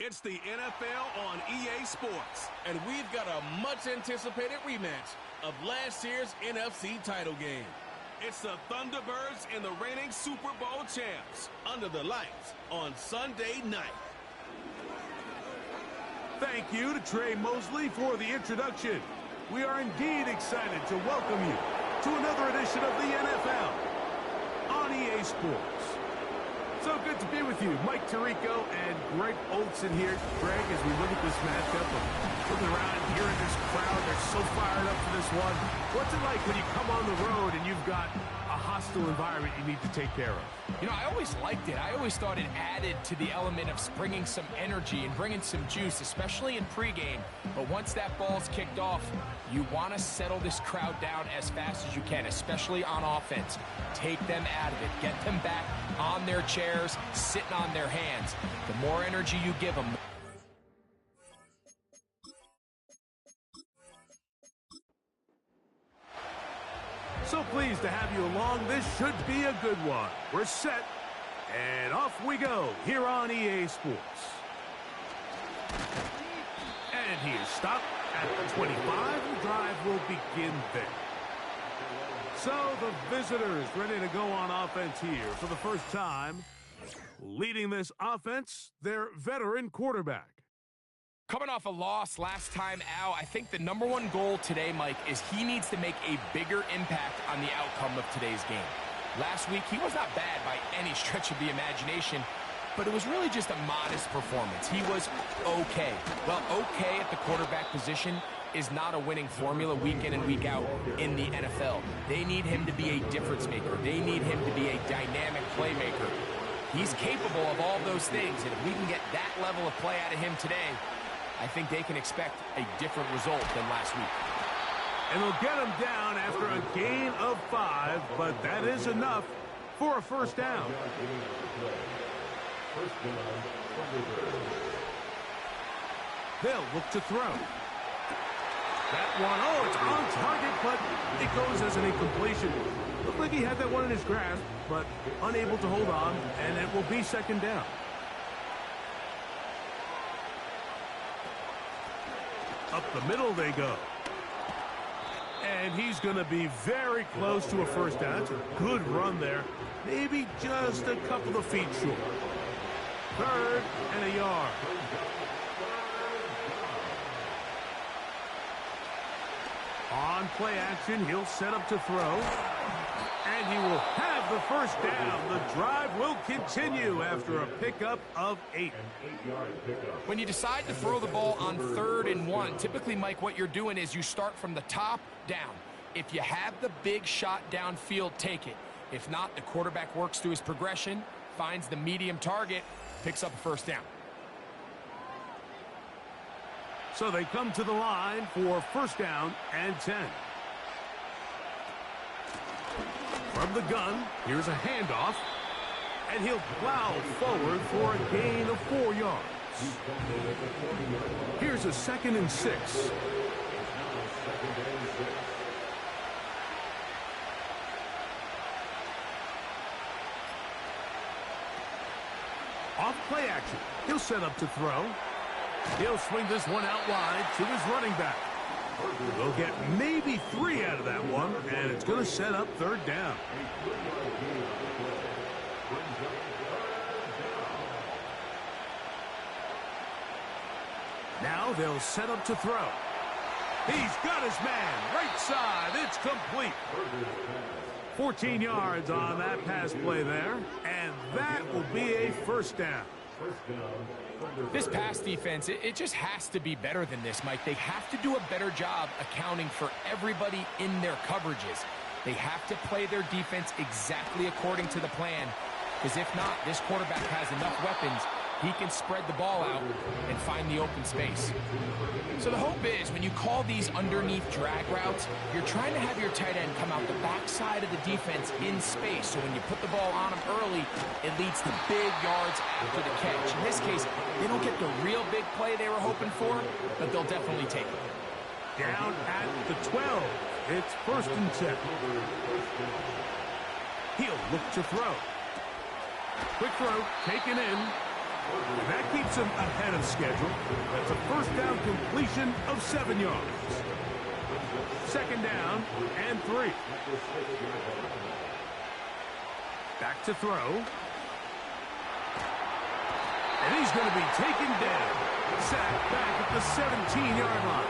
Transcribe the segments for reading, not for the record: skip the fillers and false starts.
It's the NFL on EA Sports. And we've got a much-anticipated rematch of last year's NFC title game. It's the Thunderbirds and the reigning Super Bowl champs under the lights on Sunday night. Thank you to Trey Mosley for the introduction. We are indeed excited to welcome you to another edition of the NFL on EA Sports. So good to be with you. Mike Tirico and Greg Olson here. Greg, as we look at this matchup, looking around and hearing this crowd, they're so fired up for this one. What's it like when you come on the road and you've got a hostile environment you need to take care of? You know, I always liked it. I always thought it added to the element of bringing some energy and bringing some juice, especially in pregame. But once that ball's kicked off, you want to settle this crowd down as fast as you can, especially on offense. Take them out of it. Get them back on their chairs, sitting on their hands. The more energy you give them, So pleased to have you along. This should be a good one. We're set, and off we go here on EA Sports. And he is stopped at the 25. The drive will begin there. So the visitors ready to go on offense here for the first time. Leading this offense, their veteran quarterback. coming off a loss last time out, I think the number one goal today, Mike, is he needs to make a bigger impact on the outcome of today's game. Last week, he was not bad by any stretch of the imagination, but it was really just a modest performance. He was okay. Well, okay at the quarterback position is not a winning formula week in and week out in the NFL. They need him to be a difference maker. They need him to be a dynamic playmaker. He's capable of all those things, and if we can get that level of play out of him today, I think they can expect a different result than last week. And they'll get him down after a gain of 5, but that is enough for a first down. They'll look to throw. That one, oh, it's on target, but it goes as an incompletion. Looked like he had that one in his grasp, but unable to hold on, and it will be second down. Up the middle they go. And he's going to be very close to a first down. It's a good run there. Maybe just a couple of feet short. 3rd and a yard. On play action, he'll set up to throw. And he will have the first down. The drive will continue after a pickup of 8. When you decide to throw the ball on 3rd and 1, typically, Mike, what you're doing is you start from the top down. If you have the big shot downfield, take it. If not, the quarterback works through his progression, finds the medium target, picks up a first down. So they come to the line for first down and 10. From the gun, here's a handoff, and he'll plow forward for a gain of 4 yards. Here's a 2nd and 6. Off play action, he'll set up to throw. He'll swing this one out wide to his running back. They'll get maybe 3 out of that one, and it's going to set up 3rd down. Now they'll set up to throw. He's got his man, right side, it's complete. 14 yards on that pass play there, and that will be a first down. This pass defense, it just has to be better than this, Mike. They have to do a better job accounting for everybody in their coverages. They have to play their defense exactly according to the plan, because if not, this quarterback has enough weapons, he can spread the ball out and find the open space. So the hope is when you call these underneath drag routes, you're trying to have your tight end come out the backside of the defense in space. So when you put the ball on him early, it leads to big yards after the catch. In this case, they don't get the real big play they were hoping for, but they'll definitely take it. Down at the 12. It's 1st and 10. He'll look to throw. Quick throw, taken in. And that keeps him ahead of schedule. That's a first down completion of 7 yards. Second down and 3. Back to throw. And he's going to be taken down. Sacked back at the 17-yard line.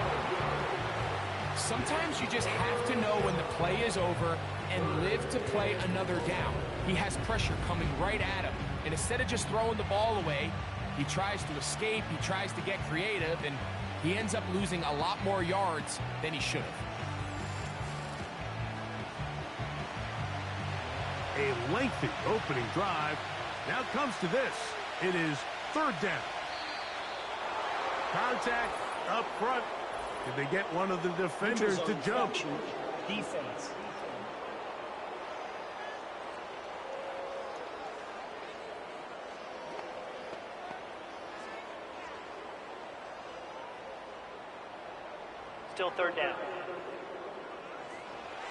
Sometimes you just have to know when the play is over and live to play another down. He has pressure coming right at him. And instead of just throwing the ball away, he tries to escape, he tries to get creative, and he ends up losing a lot more yards than he should have. A lengthy opening drive. Now comes to this. It is third down. Contact up front. Did they get one of the defenders to jump? Defense. Still third down.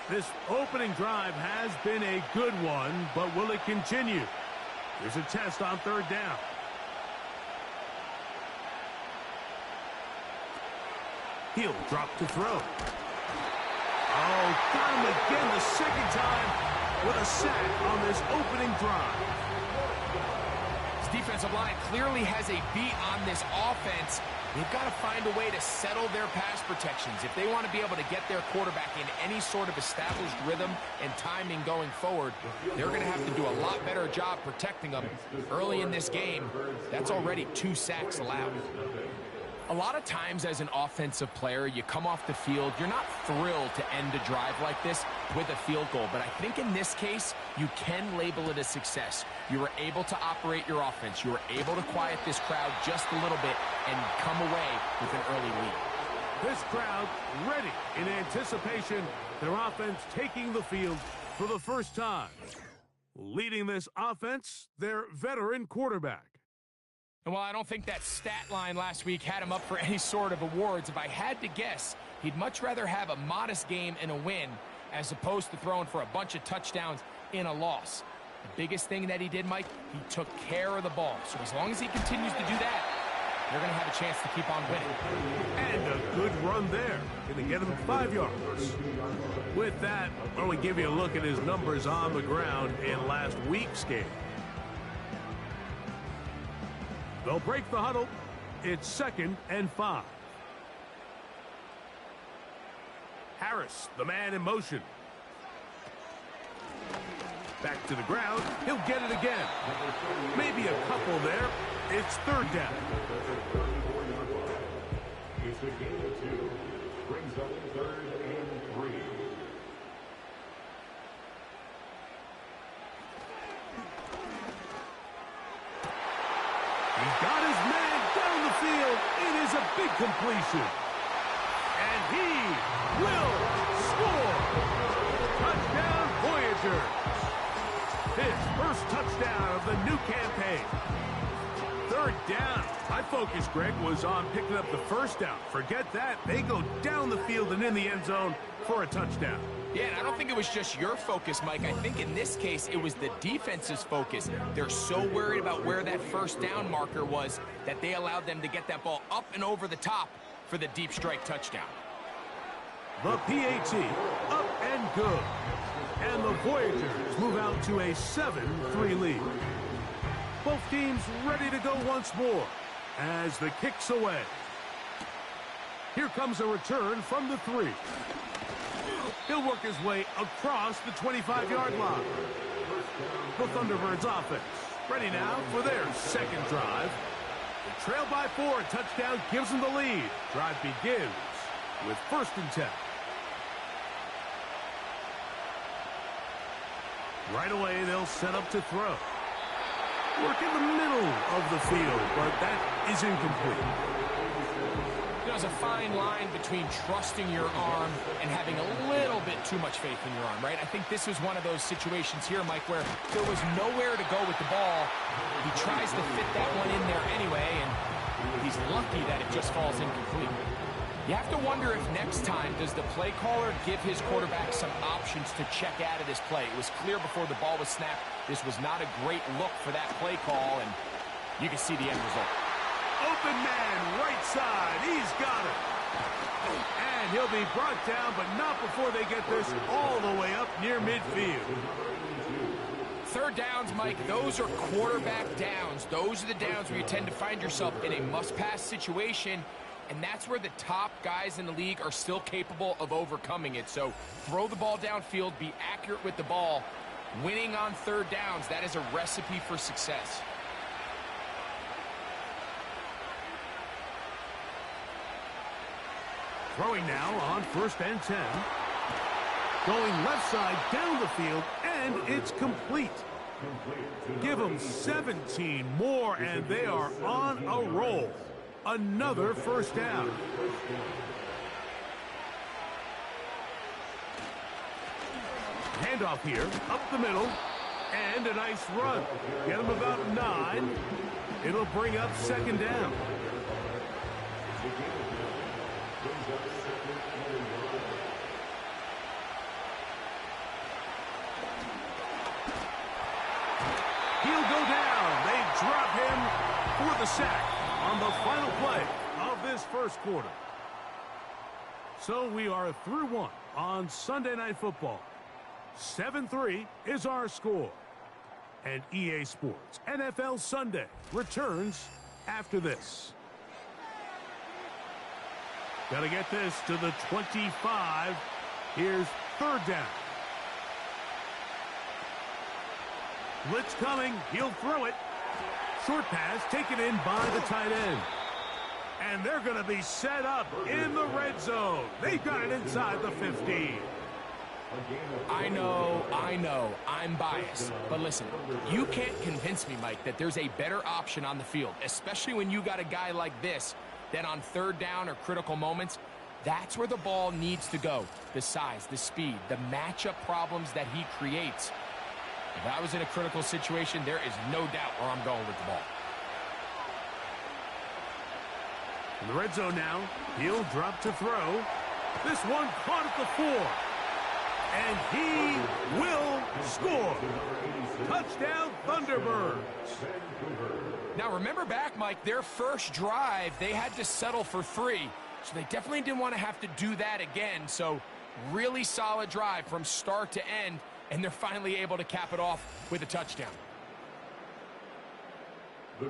This opening drive has been a good one, but will it continue? Here's a test on third down. He'll drop to throw. Oh, got him again the second time with a sack on this opening drive. His defensive line clearly has a beat on this offense. They've got to find a way to settle their pass protections. If they want to be able to get their quarterback in any sort of established rhythm and timing going forward, they're going to have to do a lot better job protecting them. Early in this game, that's already 2 sacks allowed. A lot of times as an offensive player, you come off the field, you're not thrilled to end a drive like this with a field goal. But I think in this case, you can label it a success. You were able to operate your offense. You were able to quiet this crowd just a little bit and come away with an early lead. This crowd ready in anticipation. Their offense taking the field for the first time. Leading this offense, their veteran quarterback. And while I don't think that stat line last week had him up for any sort of awards, if I had to guess, he'd much rather have a modest game and a win as opposed to throwing for a bunch of touchdowns in a loss. The biggest thing that he did, Mike, he took care of the ball. So as long as he continues to do that, they're going to have a chance to keep on winning. And a good run there. Going to get him 5 yards. With that, why don't we give you a look at his numbers on the ground in last week's game. They'll break the huddle. It's 2nd and 5. Harris, the man in motion. Back to the ground. He'll get it again. Maybe a couple there. It's third down. It's a gain of 2. Brings up 3rd and 3. He's got his man down the field. It is a big completion. And he will score. Touchdown, Voyagers. His first touchdown of the new campaign. Third down. My focus, Greg, was on picking up the first down. Forget that. They go down the field and in the end zone for a touchdown. Yeah, and I don't think it was just your focus, Mike. I think in this case, it was the defense's focus. They're so worried about where that first down marker was that they allowed them to get that ball up and over the top for the deep strike touchdown. The PAT up and good. And the Voyagers move out to a 7-3 lead. Both teams ready to go once more as the kick's away. Here comes a return from the 3. He'll work his way across the 25-yard line. The Thunderbirds offense ready now for their second drive. They trail by 4. A touchdown gives them the lead. Drive begins with 1st and 10. Right away, they'll set up to throw. Work in the middle of the field, but that is incomplete. There's a fine line between trusting your arm and having a little bit too much faith in your arm, right? I think this was one of those situations here, Mike, where there was nowhere to go with the ball. He tries to fit that one in there anyway, and he's lucky that it just falls incomplete. You have to wonder if next time does the play caller give his quarterback some options to check out of this play. It was clear before the ball was snapped this was not a great look for that play call, and You can see the end result. Open man, right side. He's got it. And he'll be brought down, but not before they get this all the way up near midfield. Third downs, Mike, those are quarterback downs. Those are the downs where you tend to find yourself in a must-pass situation, and that's where the top guys in the league are still capable of overcoming it. So throw the ball downfield, be accurate with the ball. Winning on third downs, that is a recipe for success. Throwing now on 1st and 10. Going left side down the field, and it's complete. Give them 17 more, and they are on a roll. Another first down. Handoff here, up the middle, and a nice run. Get them about 9. It'll bring up 2nd down. He'll go down. They drop him for the sack on the final play of this first quarter. So we are through 1 on Sunday Night Football. 7-3 is our score. And EA Sports NFL Sunday returns after this. Got to get this to the 25. Here's 3rd down. Blitz coming. He'll throw it. Short pass taken in by the tight end. And they're going to be set up in the red zone. They've got it inside the 15. I know, I'm biased. But listen, you can't convince me, Mike, that there's a better option on the field, especially when you got a guy like this, that on third down or critical moments, that's where the ball needs to go. The size, the speed, the matchup problems that he creates. If I was in a critical situation, there is no doubt where I'm going with the ball. In the red zone now, he'll drop to throw. This one caught at the 4. And he will score. Touchdown, Thunderbirds. Now, remember back, Mike, their first drive, they had to settle for 3. So they definitely didn't want to have to do that again. So really solid drive from start to end, and they're finally able to cap it off with a touchdown.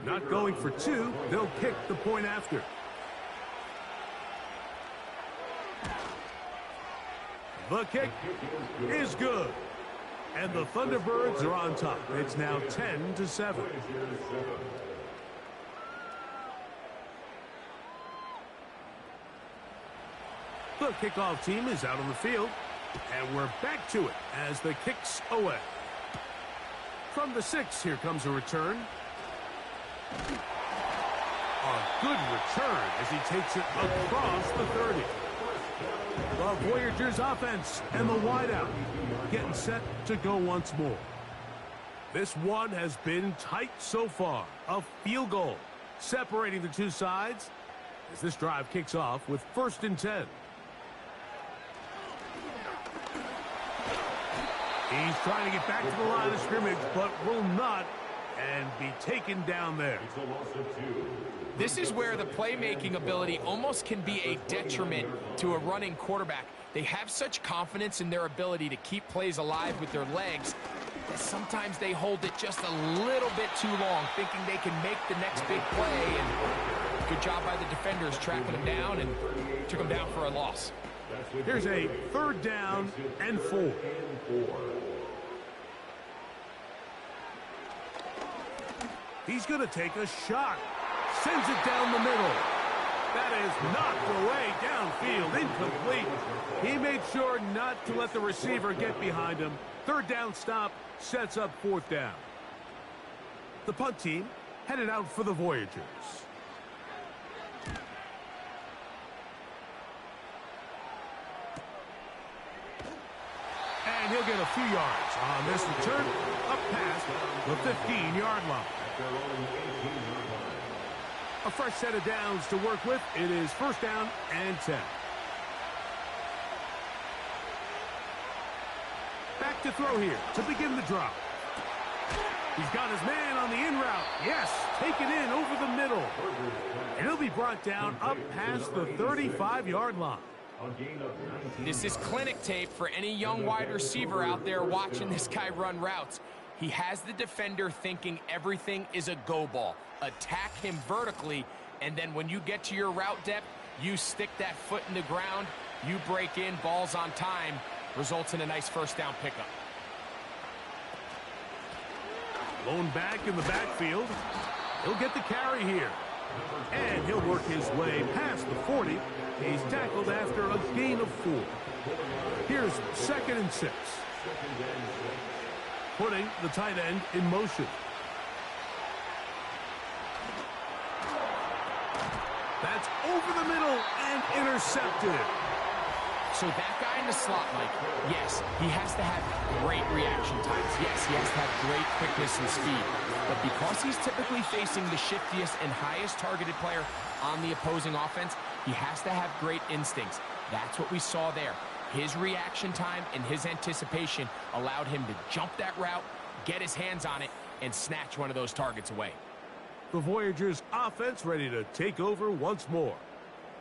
Not going for 2. They'll kick the point after. The kick is good. And the Thunderbirds are on top. It's now 10-7. The kickoff team is out on the field. And we're back to it as the kick's away. From the 6, here comes a return. A good return as he takes it across the 30. The Voyagers offense and the wideout getting set to go once more. This one has been tight so far. A field goal separating the two sides as this drive kicks off with 1st and 10. He's trying to get back to the line of scrimmage, but will not, and be taken down there. This is where the playmaking ability almost can be a detriment to a running quarterback. They have such confidence in their ability to keep plays alive with their legs that sometimes they hold it just a little bit too long, thinking they can make the next big play. And good job by the defenders tracking him down and took him down for a loss. Here's a 3rd down and 4. He's going to take a shot. Sends it down the middle. That is knocked away downfield. Incomplete. He made sure not to let the receiver get behind him. 3rd down stop sets up 4th down. The punt team headed out for the Voyagers. And he'll get a few yards on this return up past the 15-yard line. A fresh set of downs to work with. It is 1st down and 10. Back to throw here to begin the drop. He's got his man on the in route. Yes, taken in over the middle. And he'll be brought down up past the 35-yard line. This is clinic tape for any young wide receiver out there watching this guy run routes. He has the defender thinking everything is a go ball. Attack him vertically, and then when you get to your route depth, you stick that foot in the ground, you break in, balls on time, results in a nice first down pickup. Blown back in the backfield. He'll get the carry here. And he'll work his way past the 40. He's tackled after a gain of 4. Here's 2nd and 6. Putting the tight end in motion. That's over the middle and intercepted. So that guy in the slot, Mike, yes, he has to have great reaction times. Yes, he has to have great quickness and speed. But because he's typically facing the shiftiest and highest targeted player on the opposing offense, he has to have great instincts. That's what we saw there. His reaction time and his anticipation allowed him to jump that route, get his hands on it, and snatch one of those targets away. The Voyageurs' offense ready to take over once more.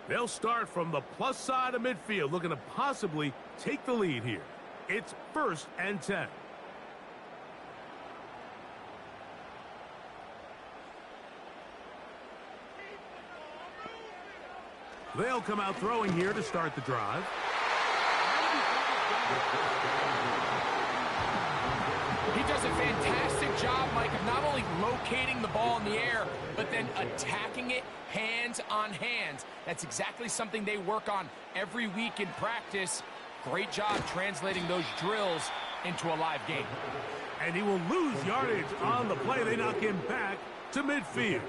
They'll start from the plus side of midfield, looking to possibly take the lead here. It's 1st and 10. They'll come out throwing here to start the drive. He does a fantastic job, Mike, of not only locating the ball in the air, but then attacking it hands on hands. That's exactly something they work on every week in practice. Great job translating those drills into a live game. And he will lose yardage on the play. They knock him back to midfield.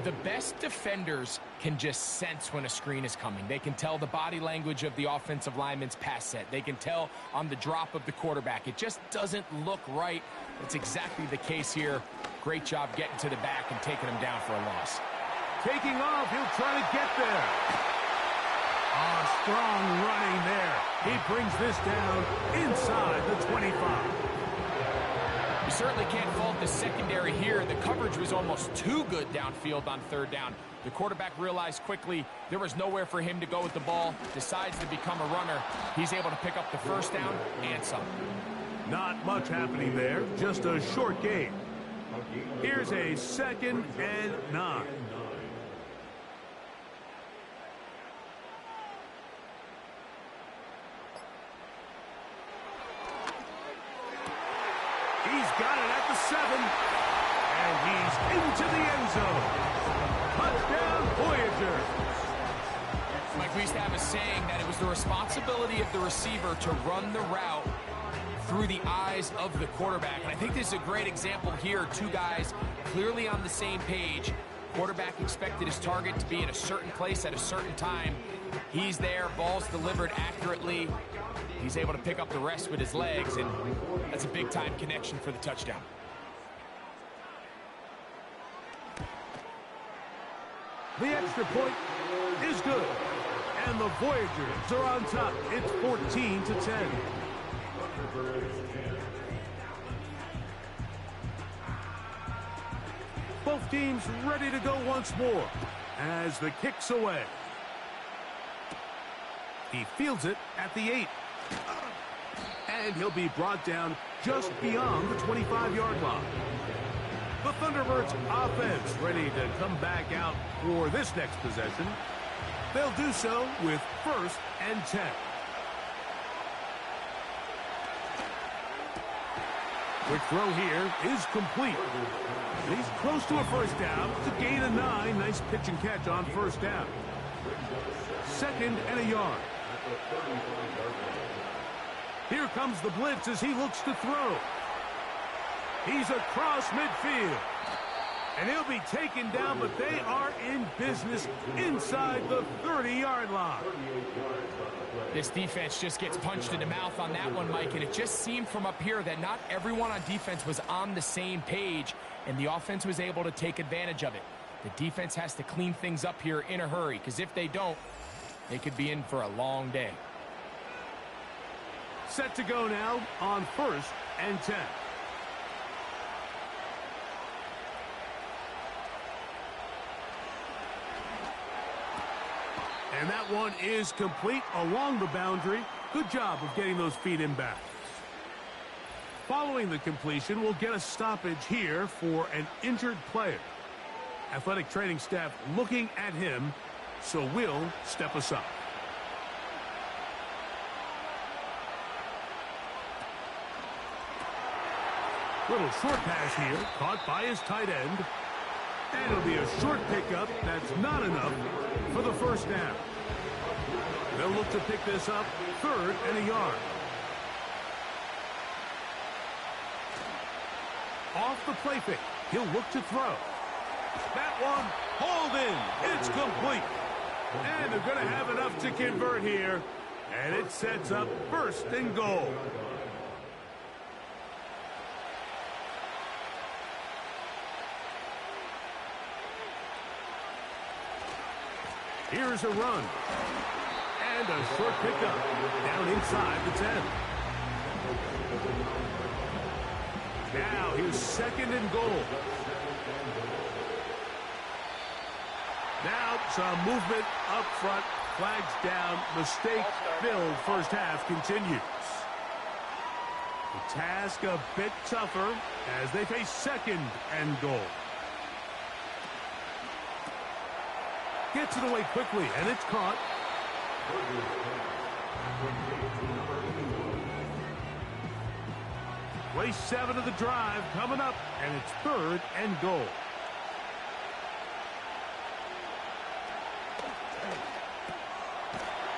The best defenders can just sense when a screen is coming. They can tell the body language of the offensive lineman's pass set. They can tell on the drop of the quarterback. It just doesn't look right. That's exactly the case here. Great job getting to the back and taking him down for a loss. Taking off, he'll try to get there. Strong running there. He brings this down inside the 25. You certainly can't fault the secondary here. The coverage was almost too good downfield on 3rd down. The quarterback realized quickly there was nowhere for him to go with the ball, decides to become a runner. He's able to pick up the 1st down and some. Not much happening there, just a short gain. Here's a 2nd and 9. He's got it at the 7, and he's into the end zone. Touchdown, Voyageurs. Mike, we used to have a saying that it was the responsibility of the receiver to run the route through the eyes of the quarterback. And I think this is a great example here. 2 guys clearly on the same page. Quarterback expected his target to be in a certain place at a certain time. He's there, ball's delivered accurately. He's able to pick up the rest with his legs, and that's a big-time connection for the touchdown. The extra point is good, and the Voyageurs are on top. It's 14-10. Both teams ready to go once more as the kick's away. He fields it at the 8. And he'll be brought down just beyond the 25-yard line. The Thunderbirds offense ready to come back out for this next possession. They'll do so with 1st and 10. Quick throw here is complete. He's close to a 1st down. It's a gain of 9. Nice pitch and catch on 1st down. 2nd and a yard. Here comes the blitz as he looks to throw. He's across midfield. And he'll be taken down, but they are in business inside the 30-yard line. This defense just gets punched in the mouth on that one, Mike, and it just seemed from up here that not everyone on defense was on the same page, and the offense was able to take advantage of it. The defense has to clean things up here in a hurry, because if they don't, they could be in for a long day. Set to go now on 1st and 10. And that one is complete along the boundary. Good job of getting those feet in bounds. Following the completion, we'll get a stoppage here for an injured player. Athletic training staff looking at him, so we'll step aside. Little short pass here, caught by his tight end. And it'll be a short pickup that's not enough for the first down. They'll look to pick this up, 3rd and a yard. Off the play fake, he'll look to throw. That one hauled in. It's complete. And they're going to have enough to convert here. And it sets up 1st and goal. Here's a run. And a short pickup down inside the 10. Now here's 2nd and goal. Now some movement up front. Flags down. Mistake filled first half continues. The task a bit tougher as they face 2nd and goal. Gets it away quickly, and it's caught. Play 7 of the drive coming up, and it's 3rd and goal.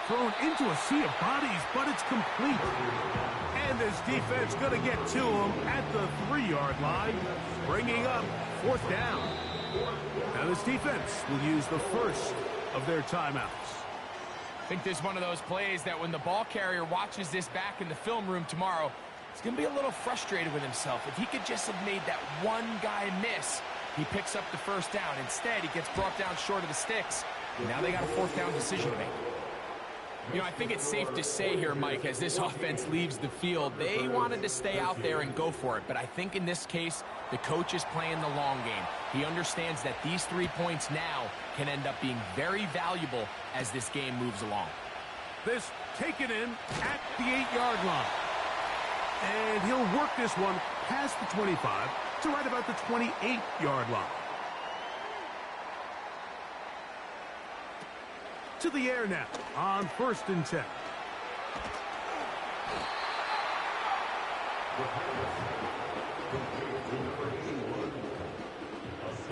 Thrown into a sea of bodies, but it's complete. And this defense going to get to him at the 3-yard line, bringing up 4th down. Now this defense will use the first of their timeouts. I think this is one of those plays that when the ball carrier watches this back in the film room tomorrow, he's going to be a little frustrated with himself. If he could just have made that one guy miss, he picks up the first down. Instead, he gets brought down short of the sticks. And now they got a 4th down decision to make. You know, I think it's safe to say here, Mike, as this offense leaves the field, they wanted to stay out there and go for it. But I think in this case, the coach is playing the long game. He understands that these 3 points now can end up being very valuable as this game moves along. This taken in at the 8-yard line. And he'll work this one past the 25 to right about the 28-yard line. To the air now on 1st and 10.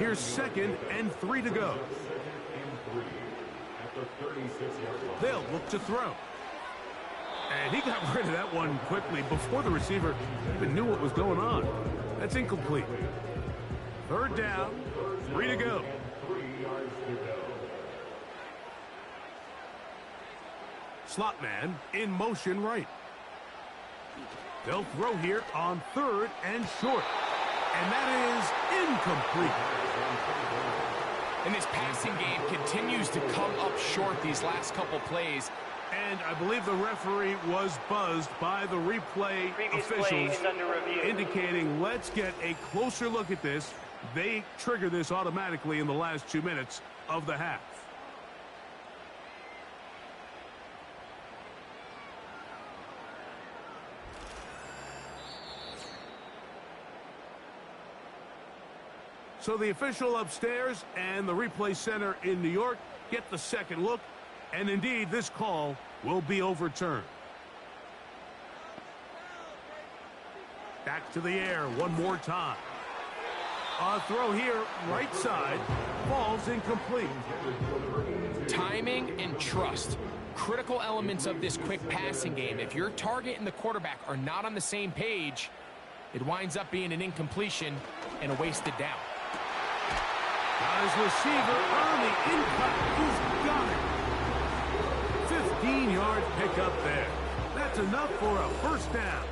Here's 2nd and 3 to go. They'll look to throw. And he got rid of that one quickly before the receiver even knew what was going on. That's incomplete. 3rd down, 3 to go. Slot man in motion right. They'll throw here on 3rd and short. And that is incomplete. And this passing game continues to come up short these last couple plays. And I believe the referee was buzzed by the replay officials, indicating let's get a closer look at this. They trigger this automatically in the last 2 minutes of the half. So the official upstairs and the replay center in New York get the second look, and indeed this call will be overturned. Back to the air one more time. A throw here, right side, falls incomplete. Timing and trust, critical elements of this quick passing game. If your target and the quarterback are not on the same page, it winds up being an incompletion and a wasted down. Got his receiver on the in-cut. He's got it. 15-yard pickup there. That's enough for a first down.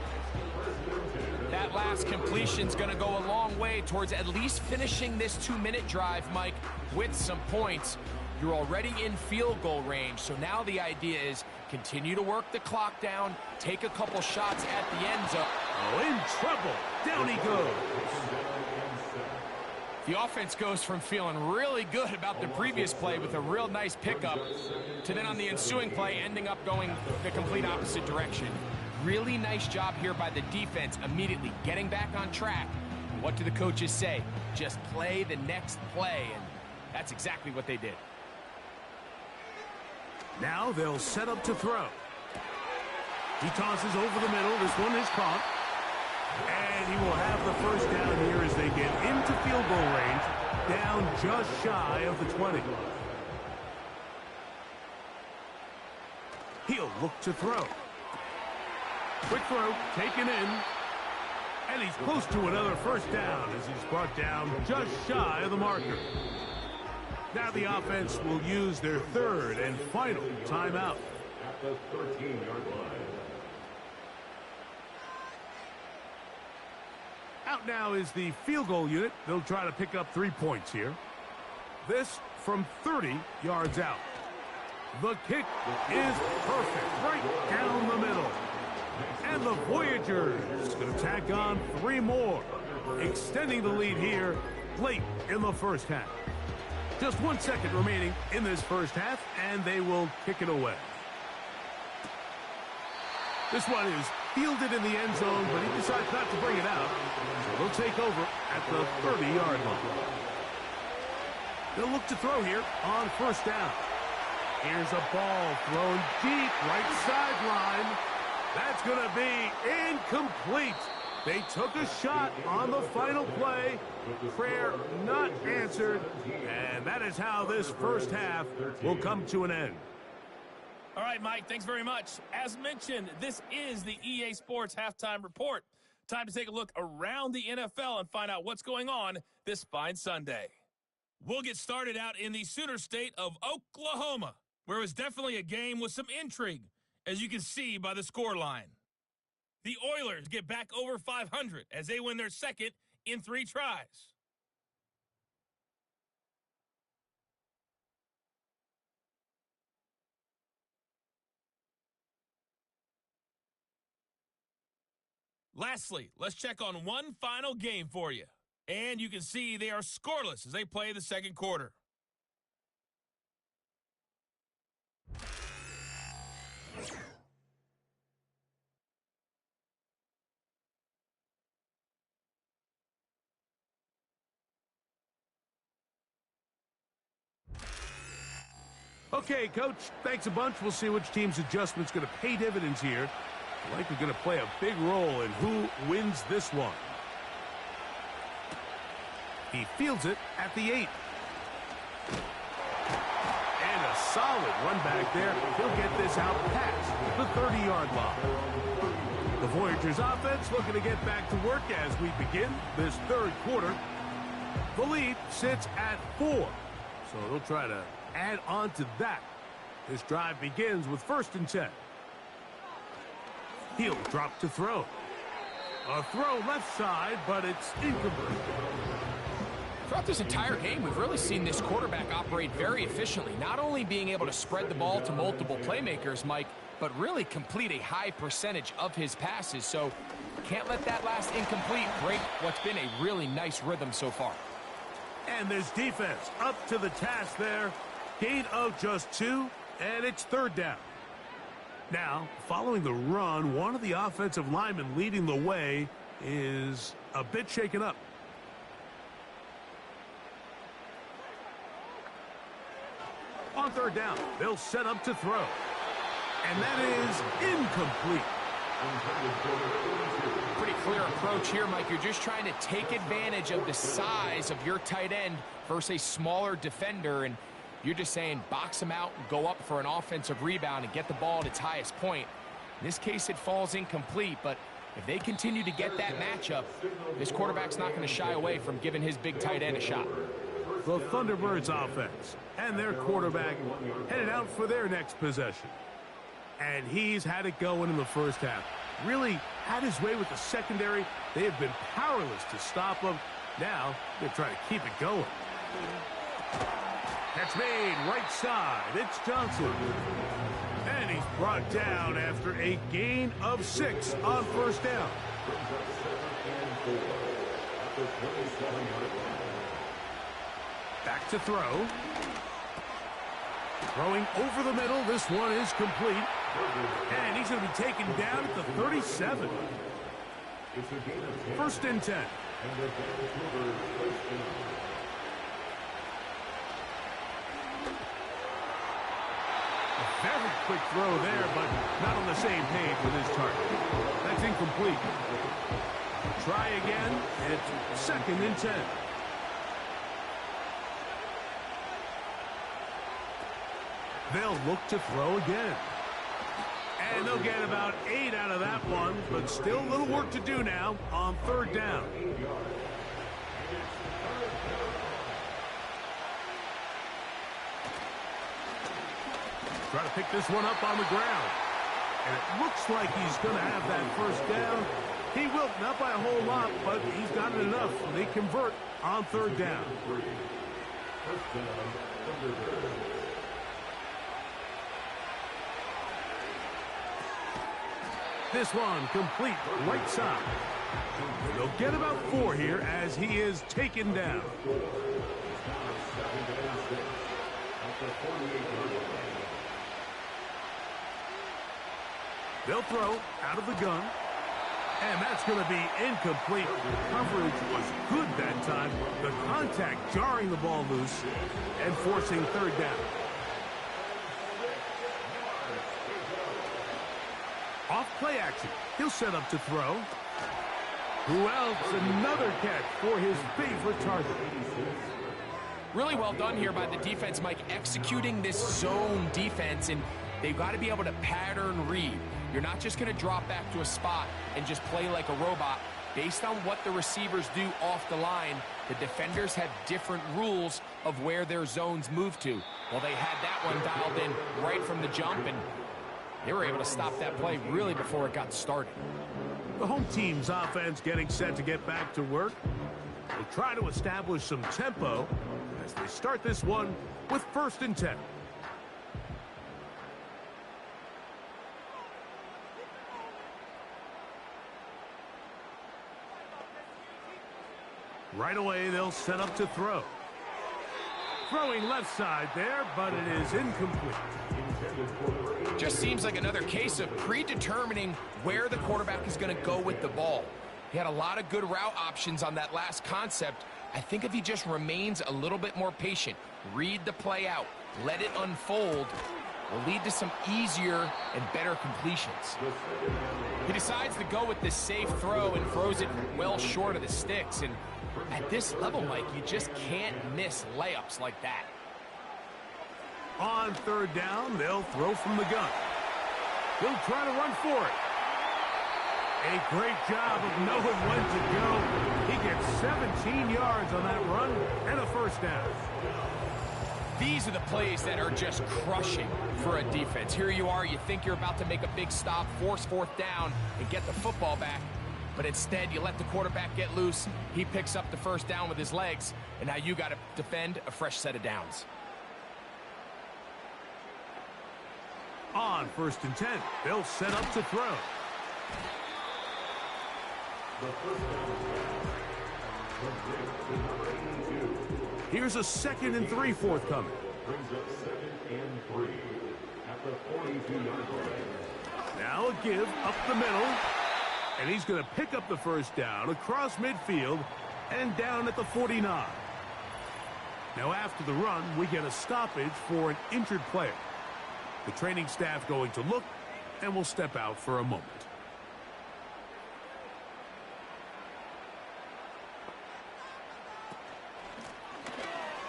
That last completion's going to go a long way towards at least finishing this 2-minute drive, Mike, with some points. You're already in field goal range, so now the idea is continue to work the clock down, take a couple shots at the end zone. Oh, in trouble. Down he goes. The offense goes from feeling really good about the previous play with a real nice pickup to then on the ensuing play ending up going the complete opposite direction. Really nice job here by the defense immediately getting back on track. And what do the coaches say? Just play the next play, and that's exactly what they did. Now they'll set up to throw. He tosses over the middle. This one is caught. And he will have the first down here as they get into field goal range, down just shy of the 20. He'll look to throw. Quick throw, taken in. And he's close to another first down as he's brought down just shy of the marker. Now the offense will use their third and final timeout. At the 13-yard line. Out now is the field goal unit. They'll try to pick up 3 points here. This from 30 yards out. The kick is perfect, right down the middle. And the Voyagers going to tack on 3 more, extending the lead here late in the first half. Just 1 second remaining in this first half, and they will kick it away. This one is fielded in the end zone, but he decides not to bring it out. So they'll take over at the 30-yard line. They'll look to throw here on first down. Here's a ball thrown deep, right sideline. That's going to be incomplete. They took a shot on the final play. Prayer not answered. And that is how this first half will come to an end. All right, Mike, thanks very much. As mentioned, this is the EA Sports Halftime Report. Time to take a look around the NFL and find out what's going on this fine Sunday. We'll get started out in the Sooner state of Oklahoma, where it was definitely a game with some intrigue, as you can see by the scoreline. The Oilers get back over 500 as they win their second in 3 tries. Lastly, let's check on one final game for you. And you can see they are scoreless as they play the second quarter. Okay, Coach, thanks a bunch. We'll see which team's adjustment's going to pay dividends here. Likely going to play a big role in who wins this one. He fields it at the 8. And a solid run back there. He'll get this out past the 30-yard line. The Voyagers offense looking to get back to work as we begin this third quarter. The lead sits at 4. So they'll try to add on to that. This drive begins with 1st and 10. He'll drop to throw. A throw left side, but it's incomplete. Throughout this entire game, we've really seen this quarterback operate very efficiently, not only being able to spread the ball to multiple playmakers, Mike, but really complete a high percentage of his passes. So can't let that last incomplete break what's been a really nice rhythm so far. And this defense up to the task there. Gain of just 2, and it's 3rd down. Now, following the run, one of the offensive linemen leading the way is a bit shaken up. On 3rd down, they'll set up to throw. And that is incomplete. Pretty clear approach here, Mike. You're just trying to take advantage of the size of your tight end versus a smaller defender, and you're just saying box him out and go up for an offensive rebound and get the ball at its highest point. In this case, it falls incomplete, but if they continue to get that matchup, this quarterback's not going to shy away from giving his big tight end a shot. The Thunderbirds offense and their quarterback headed out for their next possession. And he's had it going in the first half. Really had his way with the secondary. They have been powerless to stop him. Now they're trying to keep it going. That's made right side. It's Johnson. And he's brought down after a gain of 6 on 1st down. Back to throw. Throwing over the middle. This one is complete. And he's going to be taken down at the 37. First and 10. Very quick throw there, but not on the same page with his target. That's incomplete. Try again. It's second and 10. They'll look to throw again. And they'll get about 8 out of that one, but still a little work to do now on third down. Try to pick this one up on the ground. And it looks like he's going to have that first down. He will, not by a whole lot, but he's got it enough. They convert on third down. This one complete right side. They'll get about 4 here as he is taken down. They'll throw out of the gun. And that's going to be incomplete. Coverage was good that time. The contact jarring the ball loose and forcing third down. Off play action. He'll set up to throw. Who else? Another catch for his favorite target. Really well done here by the defense, Mike, executing this zone defense, and they've got to be able to pattern read. You're not just going to drop back to a spot and just play like a robot. Based on what the receivers do off the line, the defenders have different rules of where their zones move to. Well, they had that one dialed in right from the jump, and they were able to stop that play really before it got started. The home team's offense getting set to get back to work. They'll try to establish some tempo as they start this one with first and 10. Right away, they'll set up to throw. Throwing left side there, but it is incomplete. Just seems like another case of predetermining where the quarterback is going to go with the ball. He had a lot of good route options on that last concept. I think if he just remains a little bit more patient, read the play out, let it unfold, will lead to some easier and better completions. He decides to go with this safe throw and throws it well short of the sticks. And at this level, Mike, you just can't miss layups like that. On third down, they'll throw from the gun. He'll try to run for it. A great job of knowing when to go. He gets 17 yards on that run and a first down. These are the plays that are just crushing for a defense. Here you are, you think you're about to make a big stop, force fourth down, and get the football back. But instead, you let the quarterback get loose. He picks up the first down with his legs, and now you got to defend a fresh set of downs. On first and 10, they'll set up to throw. Here's a 2nd and 3 forthcoming. Brings up 2nd and 3 at the 42-yard line. Now a give up the middle. And he's going to pick up the first down across midfield and down at the 49. Now after the run, we get a stoppage for an injured player. The training staff going to look and will step out for a moment.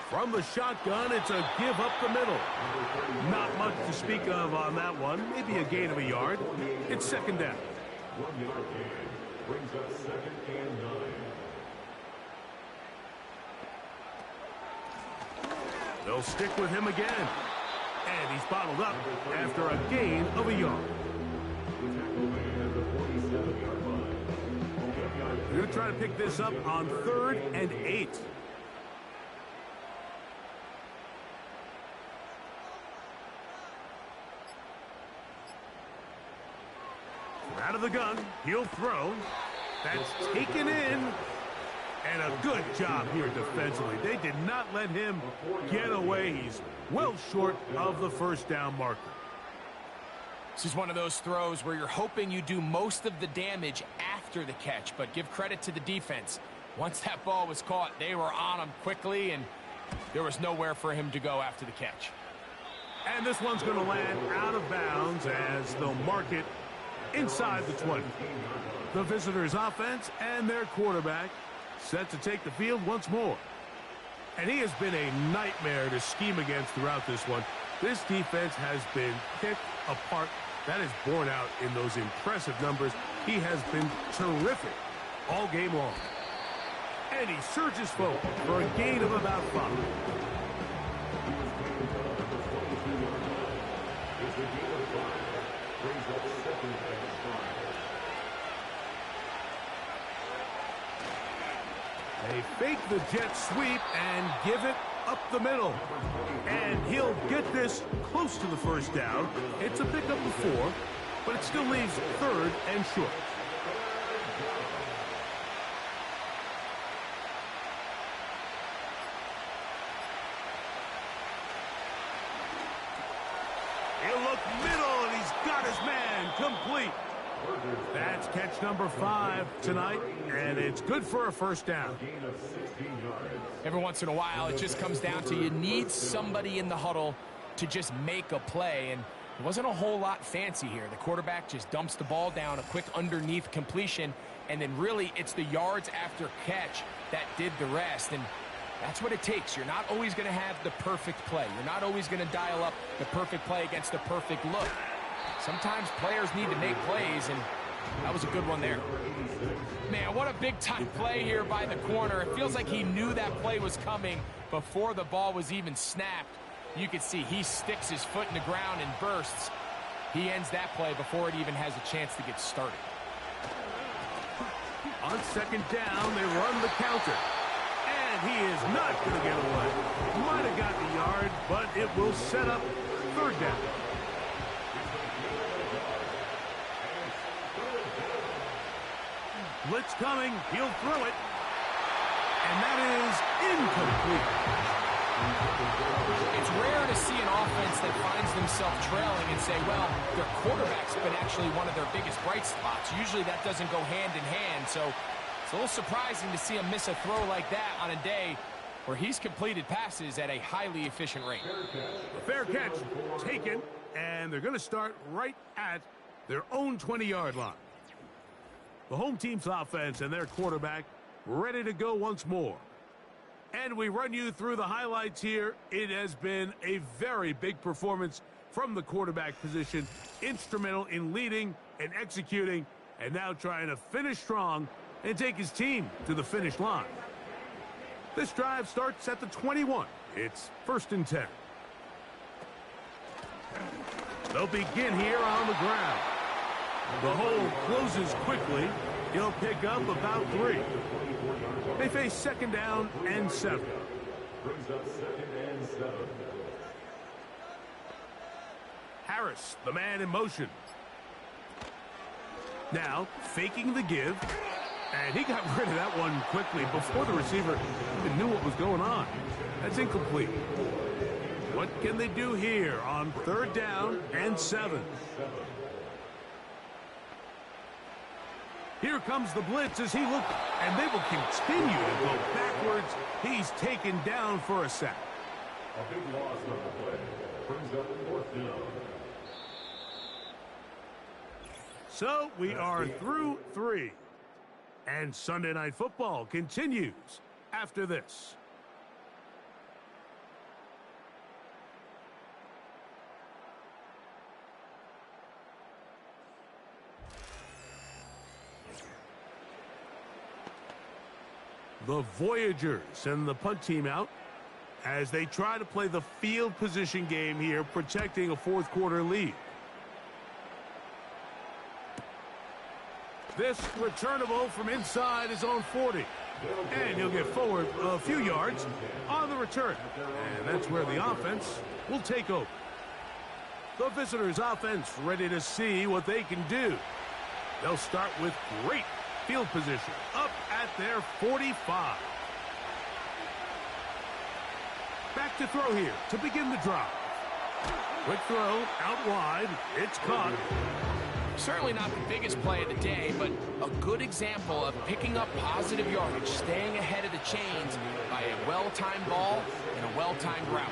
From the shotgun, it's a give up the middle. Not much to speak of on that one. Maybe a gain of a yard. It's second down. 1 yard gain brings up 2nd and 9. They'll stick with him again. And he's bottled up after a gain of a yard. They're going to try to pick this up on 3rd and 8. Out of the gun, he'll throw. That's taken in. And a good job here defensively. They did not let him get away. He's well short of the first down marker. This is one of those throws where you're hoping you do most of the damage after the catch, but give credit to the defense. Once that ball was caught, they were on him quickly, and there was nowhere for him to go after the catch. And this one's going to land out of bounds as they'll mark it inside the 20. The visitors' offense and their quarterback set to take the field once more. And he has been a nightmare to scheme against throughout this one. This defense has been picked apart. That is borne out in those impressive numbers. He has been terrific all game long. And he surges forward for a gain of about 5. They fake the jet sweep and give it up the middle. And he'll get this close to the first down. It's a pickup of 4, but it still leaves 3rd and short. He'll look middle, and he's got his man complete. That's catch number 5 tonight, and it's good for a first down. Every once in a while, it just comes down to you need somebody in the huddle to just make a play, and it wasn't a whole lot fancy here. The quarterback just dumps the ball down, a quick underneath completion, and then really it's the yards after catch that did the rest, and that's what it takes. You're not always going to have the perfect play. You're not always going to dial up the perfect play against the perfect look. Sometimes players need to make plays, and that was a good one there. Man, what a big-time play here by the corner. It feels like he knew that play was coming before the ball was even snapped. You can see he sticks his foot in the ground and bursts. He ends that play before it even has a chance to get started. On second down, they run the counter. And he is not going to get away. Might have gotten a yard, but it will set up 3rd down. Blitz coming. He'll throw it. And that is incomplete. It's rare to see an offense that finds themselves trailing and say, well, their quarterback's been actually one of their biggest bright spots. Usually that doesn't go hand in hand, so it's a little surprising to see him miss a throw like that on a day where he's completed passes at a highly efficient rate. A fair catch taken, and they're going to start right at their own 20-yard line. The home team's offense and their quarterback ready to go once more. And we run you through the highlights here. It has been a very big performance from the quarterback position. Instrumental in leading and executing, and now trying to finish strong and take his team to the finish line. This drive starts at the 21. It's 1st and 10. They'll begin here on the ground. The hole closes quickly. He'll pick up about 3. They face 2nd down and 7. Harris, the man in motion. Now, faking the give. And he got rid of that one quickly before the receiver even knew what was going on. That's incomplete. What can they do here on 3rd down and 7? Here comes the blitz as he looks, and they will continue to go backwards. He's taken down for a sack. A big loss on the play. Brings up 4th down. So we are through 3. And Sunday Night Football continues after this. The Voyagers send the punt team out as they try to play the field position game here, protecting a 4th quarter lead. This returnable from inside his own 40. And he'll get forward a few yards on the return. And that's where the offense will take over. The visitors' offense ready to see what they can do. They'll start with great field position, up at their 45. Back to throw here to begin the drive. Quick throw, out wide. It's caught. Certainly not the biggest play of the day, but a good example of picking up positive yardage, staying ahead of the chains by a well-timed ball and a well-timed route.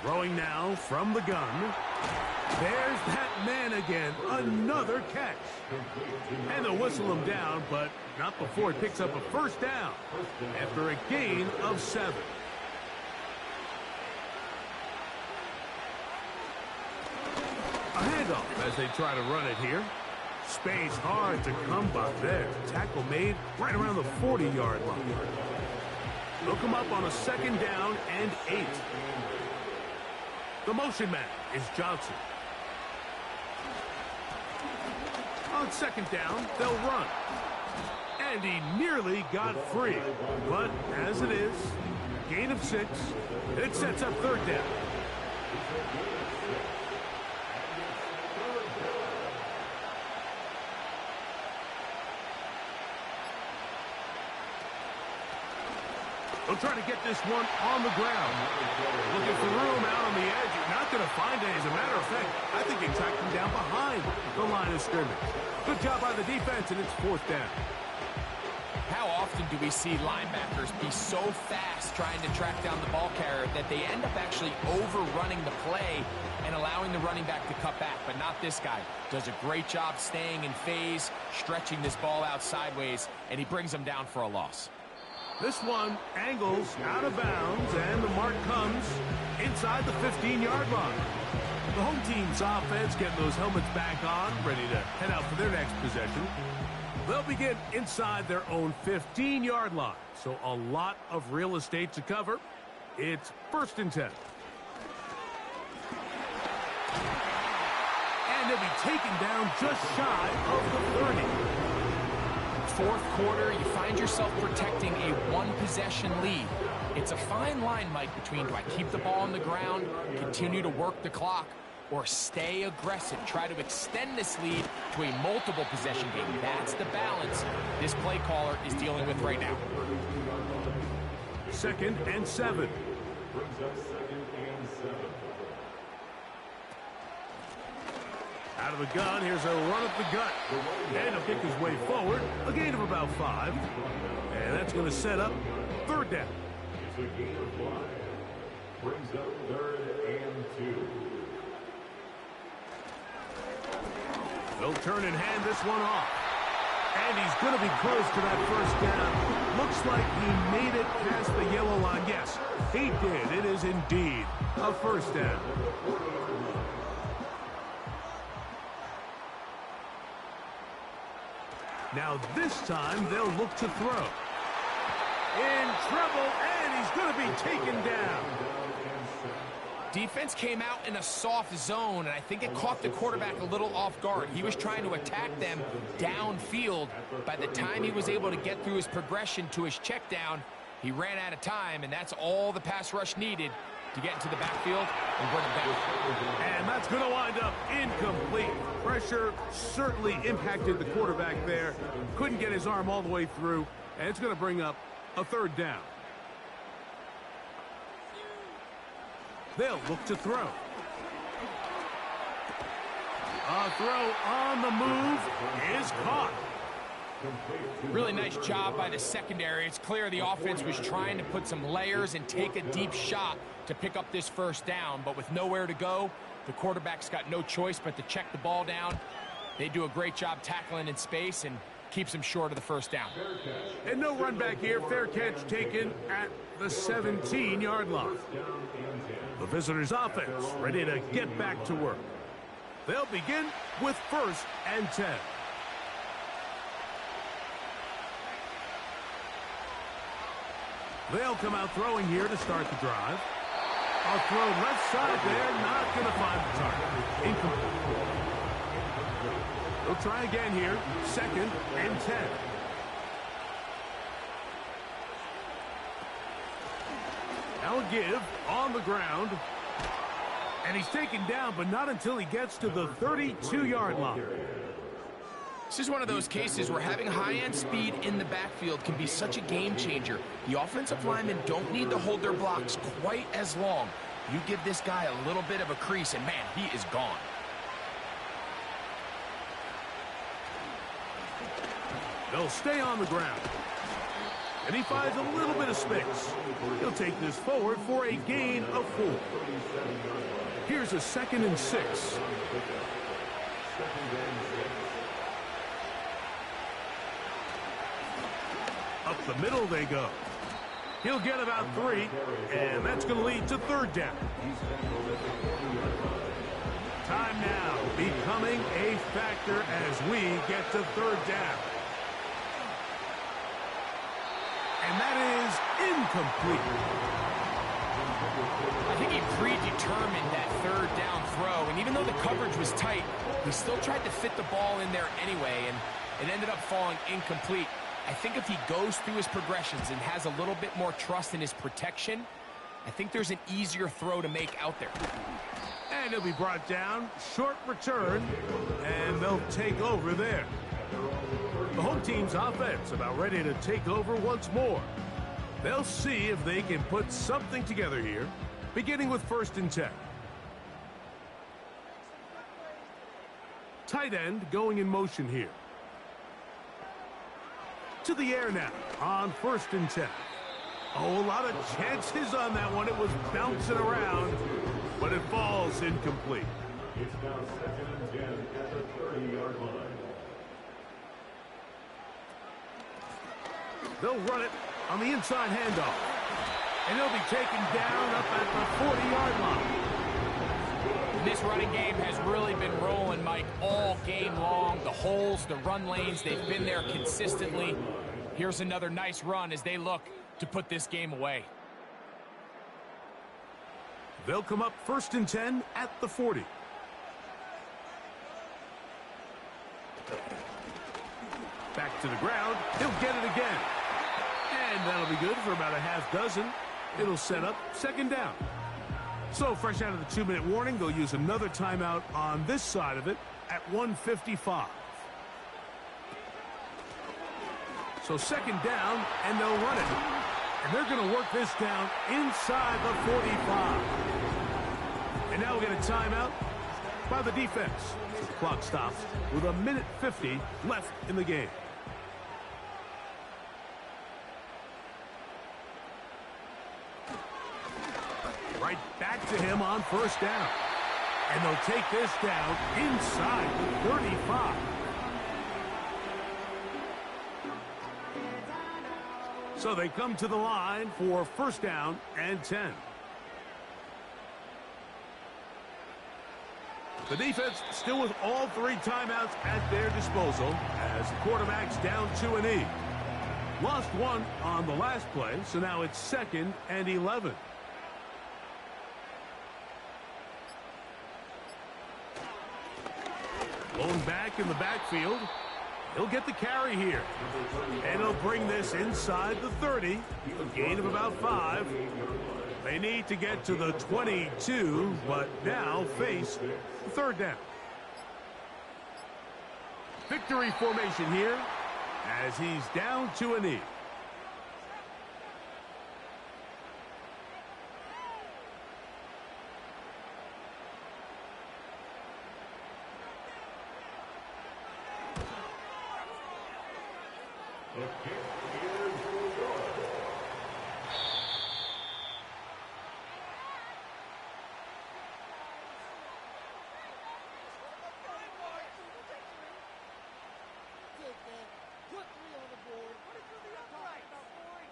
Throwing now from the gun. There's that man again. Another catch. And they'll whistle him down, but not before he picks up a first down after a gain of 7. A handoff as they try to run it here. Space hard to come by there. Tackle made right around the 40-yard line. They'll come up on a 2nd down and 8. The motion man is Johnson. On 2nd down, they'll run. And he nearly got free. But as it is, gain of 6. It sets up 3rd down. They'll try to get this one on the ground. Looking for room out on the edge. You're not going to find it. As a matter of fact, I think they tracked him down behind the line of scrimmage. Good job by the defense, and it's 4th down. How often do we see linebackers be so fast trying to track down the ball carrier that they end up actually overrunning the play and allowing the running back to cut back? But not this guy. Does a great job staying in phase, stretching this ball out sideways, and he brings them down for a loss. This one angles out of bounds, and the mark comes inside the 15-yard line. The home team's offense getting those helmets back on, ready to head out for their next possession. They'll begin inside their own 15-yard line, so a lot of real estate to cover. It's 1st and 10. And they'll be taken down just shy of the 30. 4th quarter, you find yourself protecting a one-possession lead. It's a fine line, Mike, between do I keep the ball on the ground, continue to work the clock, or stay aggressive, try to extend this lead to a multiple possession game. That's the balance this play caller is dealing with right now. 2nd and 7. Brings up 2nd and 7. Out of the gun, here's a run up the gut. And he'll kick his way forward. A gain of about 5. And that's going to set up 3rd down. It's a gain of 5. Brings up 3rd and 2. They'll turn and hand this one off. And he's going to be close to that first down. Looks like he made it past the yellow line. Yes, he did. It is indeed a first down. Now this time they'll look to throw. In trouble, and he's going to be taken down. Defense came out in a soft zone, and I think it caught the quarterback a little off guard. He was trying to attack them downfield. By the time he was able to get through his progression to his check down, he ran out of time, and that's all the pass rush needed to get into the backfield and bring him down. And that's going to wind up incomplete. Pressure certainly impacted the quarterback there. Couldn't get his arm all the way through, and it's going to bring up a 3rd down. They'll look to throw. A throw on the move is caught. Really nice job by the secondary. It's clear the offense was trying to put some layers and take a deep shot to pick up this first down, but with nowhere to go, the quarterback's got no choice but to check the ball down. They do a great job tackling in space and keeps him short of the first down. And no run back here. Fair catch taken at the 17-yard line. The visitors' offense ready to get back to work. They'll begin with 1st and 10. They'll come out throwing here to start the drive. A throw left side there, not going to find the target. Incomplete. They'll try again here, 2nd and 10. Now a give on the ground. And he's taken down, but not until he gets to the 32-yard line. This is one of those cases where having high-end speed in the backfield can be such a game changer. The offensive linemen don't need to hold their blocks quite as long. You give this guy a little bit of a crease, and man, he is gone. They'll stay on the ground. And he finds a little bit of space. He'll take this forward for a gain of 4. Here's a 2nd and 6. Up the middle they go. He'll get about 3, and that's going to lead to 3rd down. Time now becoming a factor as we get to 3rd down. And that is incomplete. I think he predetermined that 3rd down throw, and even though the coverage was tight, he still tried to fit the ball in there anyway, and it ended up falling incomplete. I think if he goes through his progressions and has a little bit more trust in his protection, I think there's an easier throw to make out there. And he'll be brought down. Short return, and they'll take over there. The home team's offense about ready to take over once more. They'll see if they can put something together here, beginning with 1st and 10. Tight end going in motion here. To the air now on 1st and 10. Oh, a lot of chances on that one. It was bouncing around, but it falls incomplete. It's now 2nd and 10 at the 30-yard line. They'll run it on the inside handoff. And he'll be taken down up at the 40-yard line. This running game has really been rolling, Mike, all game long. The holes, the run lanes, they've been there consistently. Here's another nice run as they look to put this game away. They'll come up 1st and 10 at the 40. Back to the ground. He'll get it again. And that'll be good for about a half dozen. It'll set up 2nd down. So fresh out of the 2-minute warning, they'll use another timeout on this side of it at 1:55. So 2nd down, and they'll run it. And they're going to work this down inside the 45. And now we'll get a timeout by the defense. So the clock stops with 1:50 left in the game. Right back to him on 1st down. And they'll take this down inside the 35. So they come to the line for 1st down and 10. The defense still with all 3 timeouts at their disposal as the quarterback's down to an E. Lost 1 on the last play, so now it's 2nd and 11. Blown back in the backfield. He'll get the carry here. And he'll bring this inside the 30. A gain of about 5. They need to get to the 22, but now face 3rd down. Victory formation here as he's down to a knee.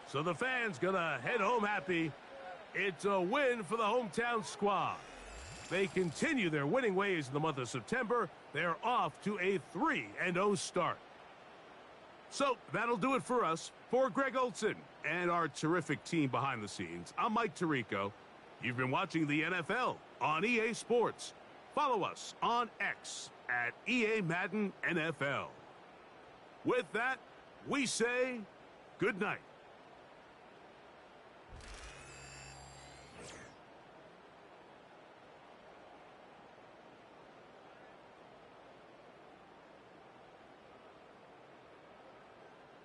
So the fans gonna head home happy. It's a win for the hometown squad. They continue their winning ways in the month of September. They're off to a 3-0 start. So that'll do it for us. For Greg Olson and our terrific team behind the scenes, I'm Mike Tirico. You've been watching the NFL on EA Sports. Follow us on X at EA Madden NFL. With that, we say good night.